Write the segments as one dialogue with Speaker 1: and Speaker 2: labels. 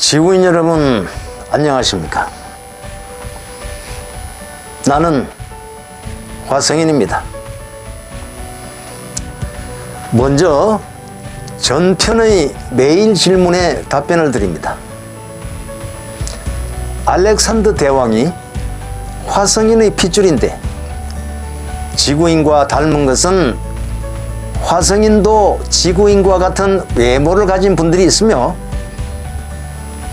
Speaker 1: 지구인 여러분, 안녕하십니까? 나는 화성인입니다. 먼저 전편의 메일 질문에 답변을 드립니다. 알렉산더 대왕이 화성인의 핏줄인데 지구인과 닮은 것은 화성인도 지구인과 같은 외모를 가진 분들이 있으며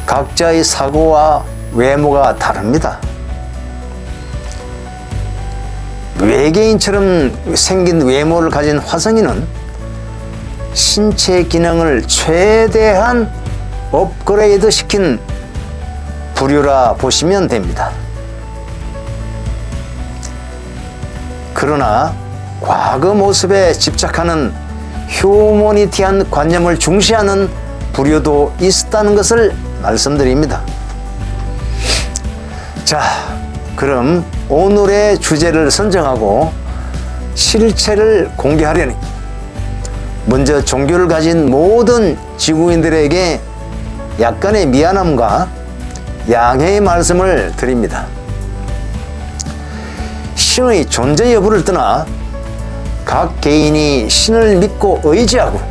Speaker 1: 각자의 사고와 외모가 다릅니다. 외계인처럼 생긴 외모를 가진 화성인은 신체 기능을 최대한 업그레이드 시킨 부류라 보시면 됩니다. 그러나 과거 모습에 집착하는 휴머니티한 관념을 중시하는 부류도 있었다는 것을 말씀드립니다. 자, 그럼 오늘의 주제를 선정하고 실체를 공개하려니 먼저 종교를 가진 모든 지구인들에게 약간의 미안함과 양해의 말씀을 드립니다. 신의 존재 여부를 떠나 각 개인이 신을 믿고 의지하고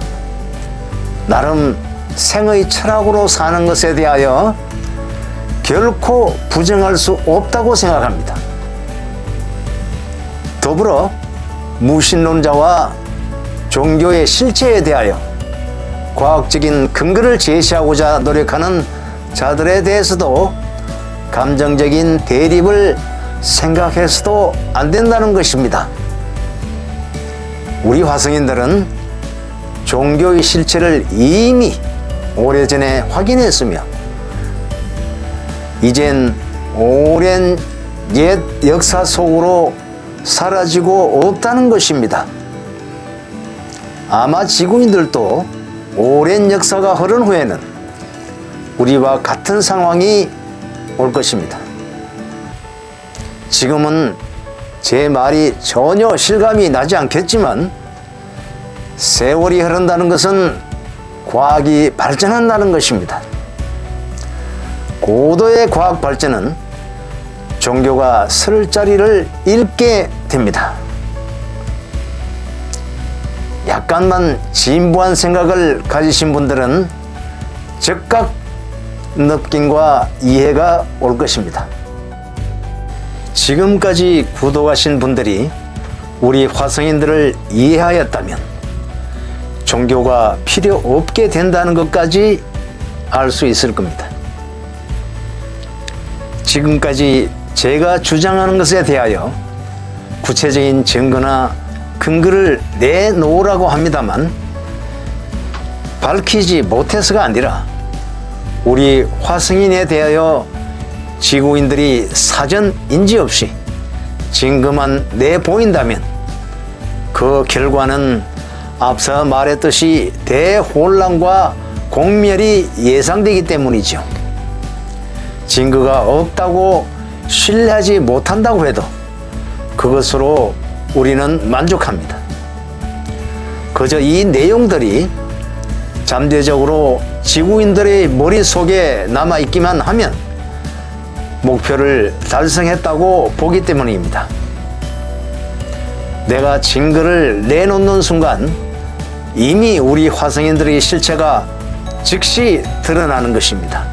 Speaker 1: 나름 생의 철학으로 사는 것에 대하여 결코 부정할 수 없다고 생각합니다. 더불어 무신론자와 종교의 실체에 대하여 과학적인 근거를 제시하고자 노력하는 자들에 대해서도 감정적인 대립을 생각해서도 안 된다는 것입니다. 우리 화성인들은 종교의 실체를 이미 오래전에 확인했으며 이젠 오랜 옛 역사 속으로 사라지고 없다는 것입니다. 아마 지구인들도 오랜 역사가 흐른 후에는 우리와 같은 상황이 올 것입니다. 지금은 제 말이 전혀 실감이 나지 않겠지만 세월이 흐른다는 것은 과학이 발전한다는 것입니다. 고도의 과학 발전은 종교가 설 자리를 잃게 됩니다. 약간만 진부한 생각을 가지신 분들은 즉각 느낌과 이해가 올 것입니다. 지금까지 구독하신 분들이 우리 화성인들을 이해하였다면 종교가 필요 없게 된다는 것까지 알 수 있을 겁니다. 지금까지 제가 주장하는 것에 대하여 구체적인 증거나 근거를 내놓으라고 합니다만 밝히지 못해서가 아니라 우리 화성인에 대하여 지구인들이 사전 인지 없이 증거만 내보인다면 그 결과는 앞서 말했듯이 대혼란과 공멸이 예상되기 때문이죠. 증거가 없다고 신뢰하지 못한다고 해도 그것으로 우리는 만족합니다. 그저 이 내용들이 잠재적으로 지구인들의 머릿속에 남아있기만 하면 목표를 달성했다고 보기 때문입니다. 내가 증거를 내놓는 순간 이미 우리 화성인들의 실체가 즉시 드러나는 것입니다.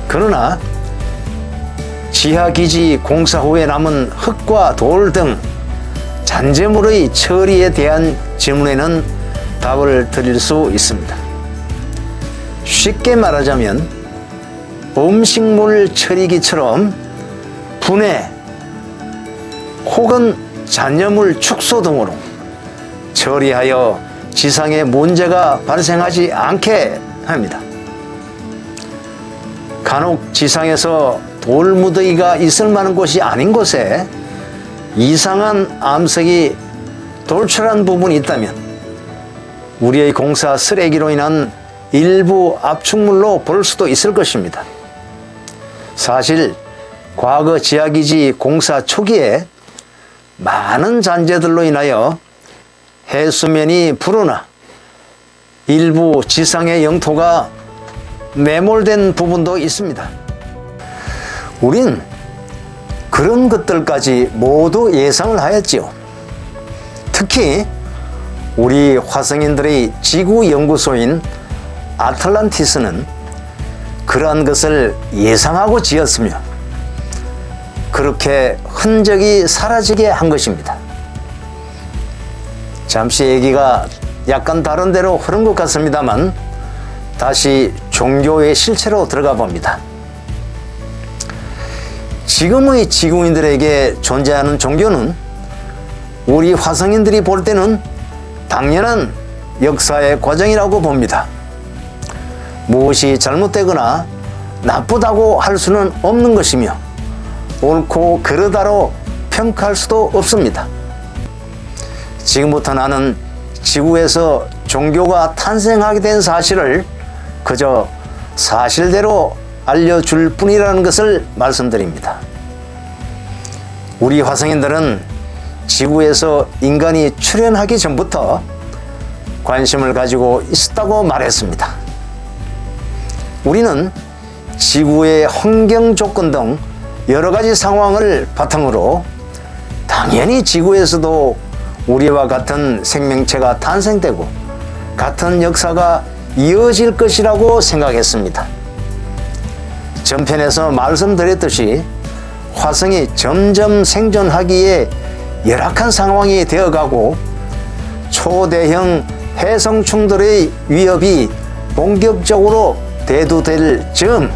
Speaker 1: 그러나 지하기지 공사 후에 남은 흙과 돌 등 잔재물의 처리에 대한 질문에는 답을 드릴 수 있습니다. 쉽게 말하자면 음식물 처리기처럼 분해 혹은 잔여물 축소 등으로 처리하여 지상에 문제가 발생하지 않게 합니다. 간혹 지상에서 돌무더기가 있을 만한 곳이 아닌 곳에 이상한 암석이 돌출한 부분이 있다면 우리의 공사 쓰레기로 인한 일부 압축물로 볼 수도 있을 것입니다. 사실 과거 지하기지 공사 초기에 많은 잔재들로 인하여 해수면이 불어나 일부 지상의 영토가 매몰된 부분도 있습니다. 우린 그런 것들까지 모두 예상을 하였지요. 특히 우리 화성인들의 지구 연구소인 아틀란티스는 그러한 것을 예상하고 지었으며 그렇게 흔적이 사라지게 한 것입니다. 잠시 얘기가 약간 다른 데로 흐른 것 같습니다만 다시 종교의 실체로 들어가 봅니다. 지금의 지구인들에게 존재하는 종교는 우리 화성인들이 볼 때는 당연한 역사의 과정이라고 봅니다. 무엇이 잘못되거나 나쁘다고 할 수는 없는 것이며 옳고 그르다로 평가할 수도 없습니다. 지금부터 나는 지구에서 종교가 탄생하게 된 사실을 그저 사실대로 알려줄 뿐이라는 것을 말씀드립니다. 우리 화성인들은 지구에서 인간이 출현하기 전부터 관심을 가지고 있었다고 말했습니다. 우리는 지구의 환경 조건 등 여러 가지 상황을 바탕으로 당연히 지구에서도 우리와 같은 생명체가 탄생되고 같은 역사가 이어질 것이라고 생각했습니다. 전편에서 말씀드렸듯이 화성이 점점 생존하기에 열악한 상황이 되어가고 초대형 해성충들의 위협이 본격적으로 대두될 즈음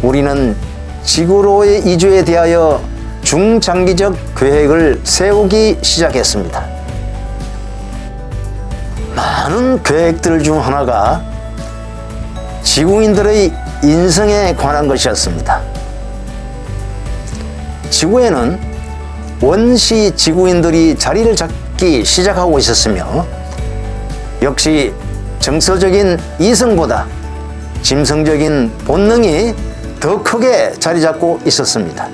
Speaker 1: 우리는 지구로의 이주에 대하여 중장기적 계획을 세우기 시작했습니다. 많은 계획들 중 하나가 지구인들의 인성에 관한 것이었습니다. 지구에는 원시 지구인들이 자리를 잡기 시작하고 있었으며 역시 정서적인 이성보다 짐승적인 본능이 더 크게 자리 잡고 있었습니다.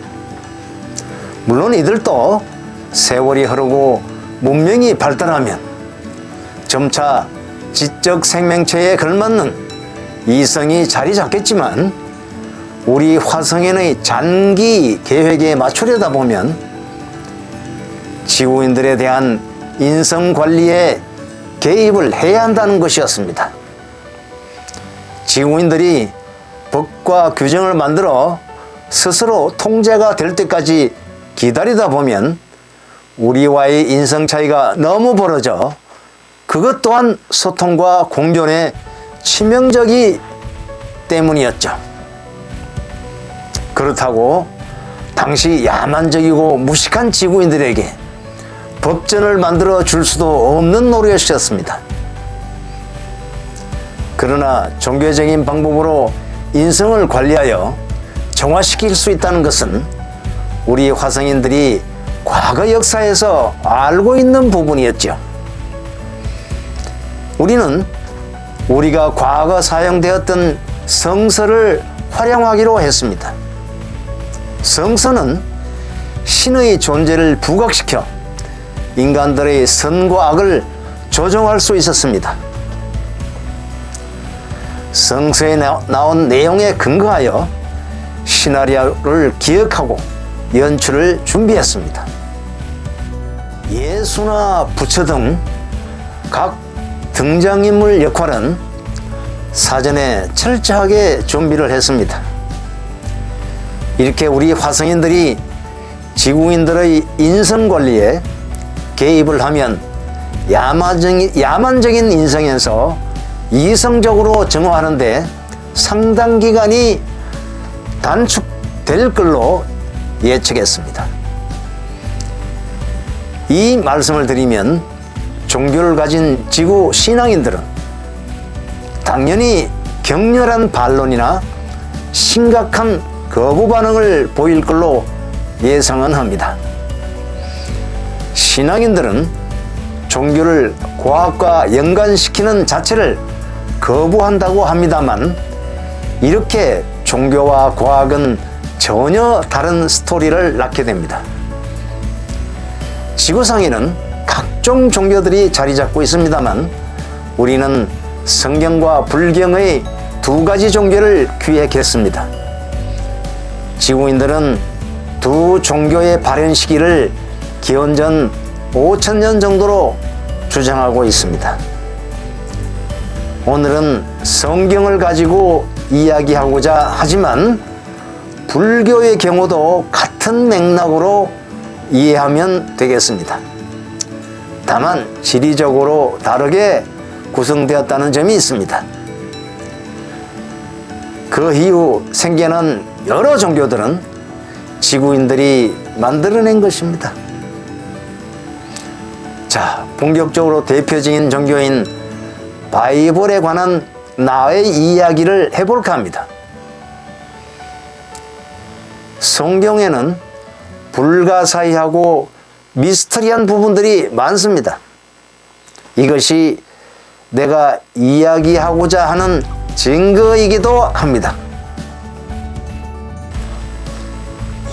Speaker 1: 물론 이들도 세월이 흐르고 문명이 발달하면 점차 지적 생명체에 걸맞는 이성이 자리 잡겠지만 우리 화성인의 장기 계획에 맞추려다 보면 지구인들에 대한 인성 관리에 개입을 해야 한다는 것이었습니다. 지구인들이 법과 규정을 만들어 스스로 통제가 될 때까지 기다리다 보면 우리와의 인성 차이가 너무 벌어져 그것 또한 소통과 공존에 치명적이 때문이었죠. 그렇다고 당시 야만적이고 무식한 지구인들에게 법전을 만들어 줄 수도 없는 노릇이었습니다. 그러나 종교적인 방법으로 인성을 관리하여 정화시킬 수 있다는 것은 우리 화성인들이 과거 역사에서 알고 있는 부분이었죠. 우리는 우리가 과거 사용되었던 성서를 활용하기로 했습니다. 성서는 신의 존재를 부각시켜 인간들의 선과 악을 조정할 수 있었습니다. 성서에 나온 내용에 근거하여 시나리오를 기억하고 연출을 준비했습니다. 예수나 부처 등 각 등장인물 역할은 사전에 철저하게 준비를 했습니다. 이렇게 우리 화성인들이 지구인들의 인성관리에 개입을 하면 야만적인 인성에서 이성적으로 정화하는데 상당 기간이 단축될 걸로 예측했습니다. 이 말씀을 드리면 종교를 가진 지구 신앙인들은 당연히 격렬한 반론이나 심각한 거부 반응을 보일 걸로 예상은 합니다. 신앙인들은 종교를 과학과 연관시키는 자체를 거부한다고 합니다만 이렇게 종교와 과학은 전혀 다른 스토리를 낳게 됩니다. 지구상에는 각종 종교들이 자리 잡고 있습니다만 우리는 성경과 불경의 두 가지 종교를 기획했습니다. 지구인들은 두 종교의 발현 시기를 기원전 5,000년 정도로 주장하고 있습니다. 오늘은 성경을 가지고 이야기하고자 하지만 불교의 경우도 같은 맥락으로 이해하면 되겠습니다. 다만 지리적으로 다르게 구성되었다는 점이 있습니다. 그 이후 생겨난 여러 종교들은 지구인들이 만들어낸 것입니다. 자, 본격적으로 대표적인 종교인 바이블에 관한 나의 이야기를 해볼까 합니다. 성경에는 불가사의하고 미스터리한 부분들이 많습니다. 이것이 내가 이야기하고자 하는 증거이기도 합니다.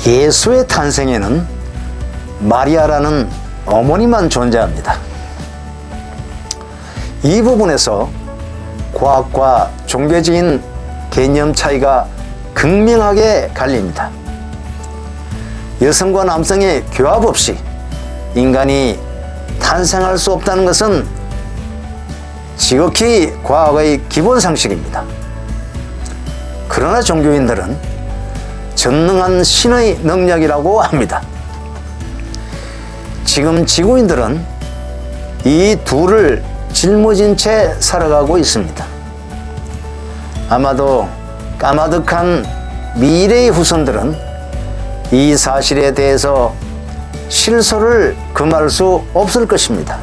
Speaker 1: 예수의 탄생에는 마리아라는 어머니만 존재합니다. 이 부분에서 과학과 종교적인 개념 차이가 극명하게 갈립니다. 여성과 남성의 교합 없이 인간이 탄생할 수 없다는 것은 지극히 과학의 기본 상식입니다. 그러나 종교인들은 전능한 신의 능력이라고 합니다. 지금 지구인들은 이 둘을 짊어진 채 살아가고 있습니다. 아마도 까마득한 미래의 후손들은 이 사실에 대해서 실소를 금할 수 없을 것입니다.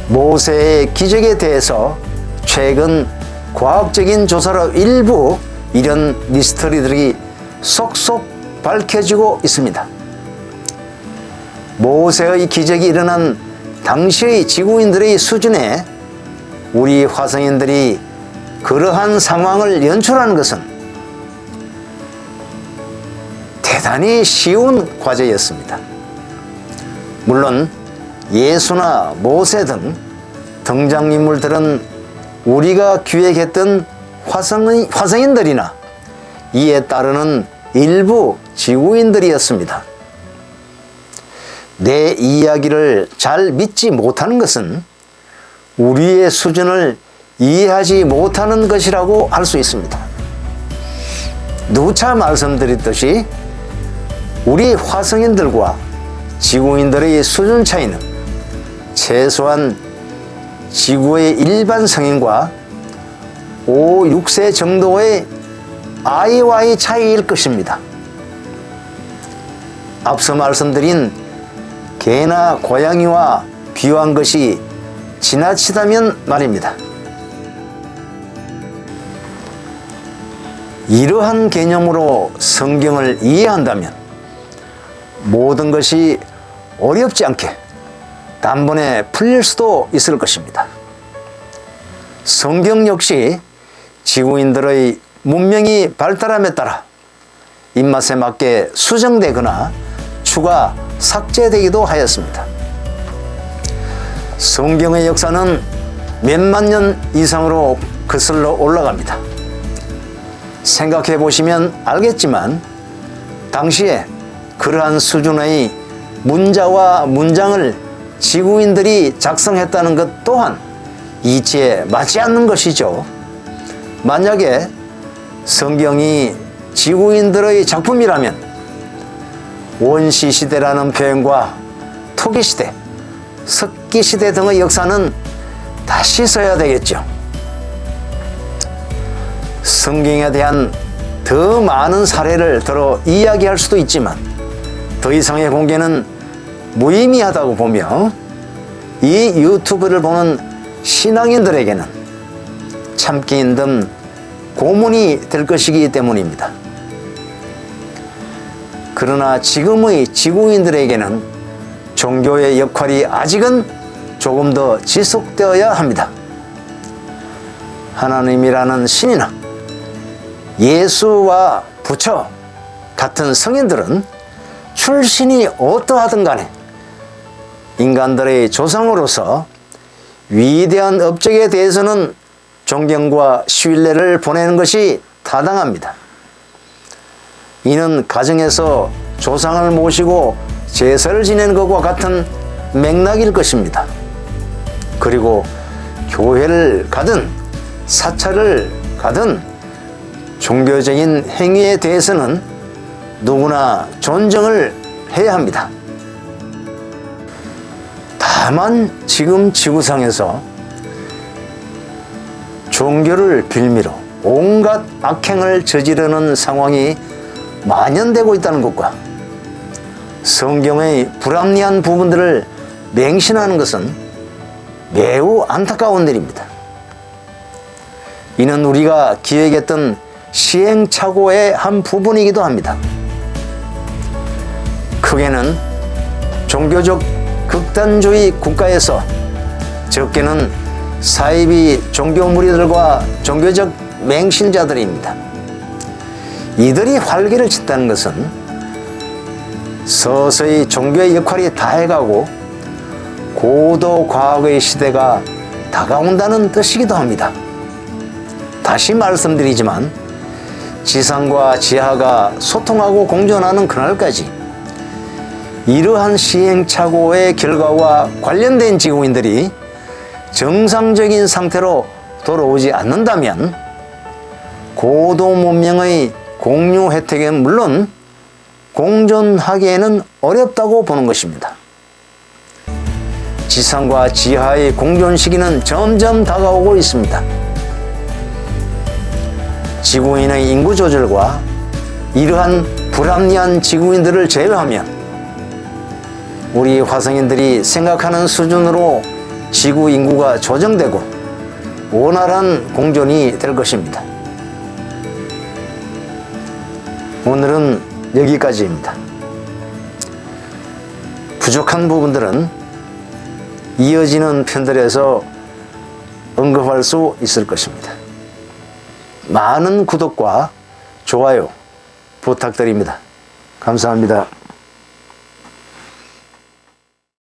Speaker 1: 모세의 기적에 대해서 최근 과학적인 조사로 일부 이런 미스터리들이 속속 밝혀지고 있습니다. 모세의 기적이 일어난 당시의 지구인들의 수준에 우리 화성인들이 그러한 상황을 연출하는 것은 대단히 쉬운 과제였습니다. 물론 예수나 모세 등 등장인물들은 우리가 기획했던 화성인들이나 이에 따르는 일부 지구인들이었습니다. 내 이야기를 잘 믿지 못하는 것은 우리의 수준을 이해하지 못하는 것이라고 할 수 있습니다. 누차 말씀드렸듯이 우리 화성인들과 지구인들의 수준 차이는 최소한 지구의 일반 성인과 5, 6세 정도의 아이와의 차이일 것입니다. 앞서 말씀드린 개나 고양이와 비유한 것이 지나치다면 말입니다. 이러한 개념으로 성경을 이해한다면 모든 것이 어렵지 않게 단번에 풀릴 수도 있을 것입니다. 성경 역시 지구인들의 문명이 발달함에 따라 입맛에 맞게 수정되거나 추가 삭제되기도 하였습니다. 성경의 역사는 몇만 년 이상으로 거슬러 올라갑니다. 생각해 보시면 알겠지만 당시에 그러한 수준의 문자와 문장을 지구인들이 작성했다는 것 또한 이치에 맞지 않는 것이죠. 만약에 성경이 지구인들의 작품이라면 원시시대라는 표현과 토기시대, 석기시대 등의 역사는 다시 써야 되겠죠. 성경에 대한 더 많은 사례를 들어 이야기할 수도 있지만 더 이상의 공개는 무의미하다고 보며 이 유튜브를 보는 신앙인들에게는 참기 힘든 고문이 될 것이기 때문입니다. 그러나 지금의 지구인들에게는 종교의 역할이 아직은 조금 더 지속되어야 합니다. 하나님이라는 신이나 예수와 부처 같은 성인들은 출신이 어떠하든 간에 인간들의 조상으로서 위대한 업적에 대해서는 존경과 신뢰를 보내는 것이 타당합니다. 이는 가정에서 조상을 모시고 제사를 지내는 것과 같은 맥락일 것입니다. 그리고 교회를 가든 사찰을 가든 종교적인 행위에 대해서는 누구나 존중을 해야 합니다. 다만 지금 지구상에서 종교를 빌미로 온갖 악행을 저지르는 상황이 만연되고 있다는 것과 성경의 불합리한 부분들을 맹신하는 것은 매우 안타까운 일입니다. 이는 우리가 기획했던 시행착오의 한 부분이기도 합니다. 크게는 종교적 극단주의 국가에서, 적게는 사이비 종교 무리들과 종교적 맹신자들입니다. 이들이 활기를 쳤다는 것은 서서히 종교의 역할이 다해가고 고도 과학의 시대가 다가온다는 뜻이기도 합니다. 다시 말씀드리지만 지상과 지하가 소통하고 공존하는 그날까지 이러한 시행착오의 결과와 관련된 지구인들이 정상적인 상태로 돌아오지 않는다면 고도 문명의 공유 혜택은 물론 공존하기에는 어렵다고 보는 것입니다. 지상과 지하의 공존 시기는 점점 다가오고 있습니다. 지구인의 인구 조절과 이러한 불합리한 지구인들을 제외하면 우리 화성인들이 생각하는 수준으로 지구 인구가 조정되고 원활한 공존이 될 것입니다. 오늘은 여기까지입니다. 부족한 부분들은 이어지는 편들에서 언급할 수 있을 것입니다. 많은 구독과 좋아요 부탁드립니다. 감사합니다.